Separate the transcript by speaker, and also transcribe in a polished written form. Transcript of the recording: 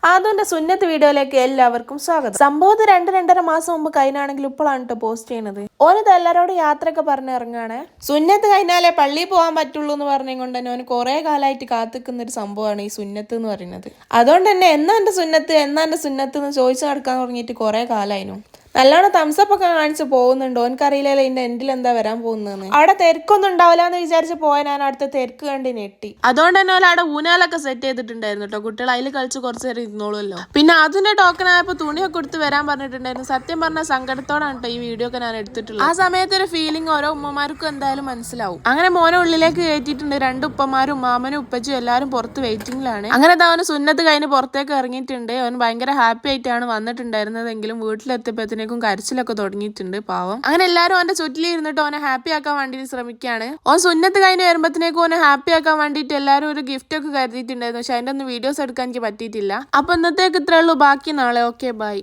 Speaker 1: ആദുവിന്റെ സുന്നത്ത് വീഡിയോയിലേക്ക് എല്ലാവർക്കും സ്വാഗതം. സംഭവത്ത് 2-2.5 മാസം മുമ്പ് കഴിഞ്ഞാണെങ്കിൽ ഇപ്പോഴാണ് കേട്ടോ പോസ്റ്റ് ചെയ്യണത്. ഓനത് എല്ലാരോടും യാത്രയൊക്കെ പറഞ്ഞ് ഇറങ്ങാണ്. സുന്നത്ത് കഴിഞ്ഞാലേ പള്ളിയിൽ പോകാൻ പറ്റുള്ളൂ എന്ന് പറഞ്ഞുകൊണ്ട് തന്നെ ഓന് കുറെ കാലമായിട്ട് കാത്തിക്കുന്ന ഒരു സംഭവമാണ് ഈ സുന്നത്ത് എന്ന് പറയുന്നത്. അതുകൊണ്ട് തന്നെ എന്നാ എന്റെ സുന്നത്ത് എന്ന് ചോദിച്ചു നടക്കാൻ തുടങ്ങിയിട്ട് കുറെ കാലായിരുന്നു. നല്ലോണം തംസപ്പ് ഒക്കെ കാണിച്ച് പോകുന്നുണ്ടോ എനിക്കറിയില്ലല്ലോ ഇതിന്റെ എൻഡിൽ എന്താ വരാൻ പോകുന്നതെന്ന്. അവിടെ തിരക്കൊന്നും ഉണ്ടാവില്ല എന്ന് വിചാരിച്ച് പോയാൽ ഞാൻ അടുത്ത തിരക്ക് കണ്ടി ഞെട്ടി. അതുകൊണ്ട് തന്നെ അവിടെ ഊനാലൊക്കെ സെറ്റ് ചെയ്തിട്ടുണ്ടായിരുന്നു കേട്ടോ. കുട്ടികൾ അതിൽ കളിച്ച് കുറച്ച് നേരം ഇരുന്നോളൂല്ലോ. പിന്നെ അതിന്റെ ടോക്കൺ ആയപ്പോൾ തുണിയൊക്കെ കൊടുത്ത് വരാൻ പറഞ്ഞിട്ടുണ്ടായിരുന്നു. സത്യം പറഞ്ഞ സങ്കടത്തോടാണ് കേട്ടോ ഈ വീഡിയോ ഒക്കെ ഞാൻ എടുത്തിട്ടുള്ളത്. ആ സമയത്ത് ഒരു ഫീലിംഗ് ഓരോ ഉമ്മമാർക്കും എന്തായാലും മനസ്സിലാവും. അങ്ങനെ മോനെ ഉള്ളിലേക്ക് കയറ്റിയിട്ടുണ്ട്. 2 ഉപ്പമാരും മാമനും ഉപ്പച്ചും എല്ലാവരും പുറത്ത് വെയിറ്റിംഗിലാണ്. അങ്ങനെ അവന് സുന്നത്ത് കഴിഞ്ഞ് പുറത്തേക്ക് ഇറങ്ങിയിട്ടുണ്ട്. അവൻ ഭയങ്കര ഹാപ്പി ആയിട്ടാണ് വന്നിട്ടുണ്ടായിരുന്നതെങ്കിലും വീട്ടിലെത്തിയപ്പോഴത്തേക്കും കരച്ചിലൊക്കെ തുടങ്ങിയിട്ടുണ്ട് പാവം. അങ്ങനെ എല്ലാവരും അവന്റെ ചുറ്റിലിരുന്നിട്ട് ഓനെ ഹാപ്പി ആക്കാൻ വേണ്ടിയിട്ട് ശ്രമിക്കുകയാണ്. ഓൻ സുന്നത്ത് കഴിഞ്ഞ് വരുമ്പോഴത്തേക്കും ഓനെ ഹാപ്പി ആക്കാൻ വേണ്ടിയിട്ട് എല്ലാവരും ഒരു ഗിഫ്റ്റ് ഒക്കെ കരുതിയിട്ടുണ്ടായിരുന്നു. പക്ഷെ അതിന്റെ ഒന്നും വീഡിയോസ് എടുക്കാൻ എനിക്ക് പറ്റിയിട്ടില്ല. അപ്പൊ ഇന്നത്തേക്ക് ഇത്രേ ഉള്ളൂ. ബാക്കി നാളെ. Okay, by.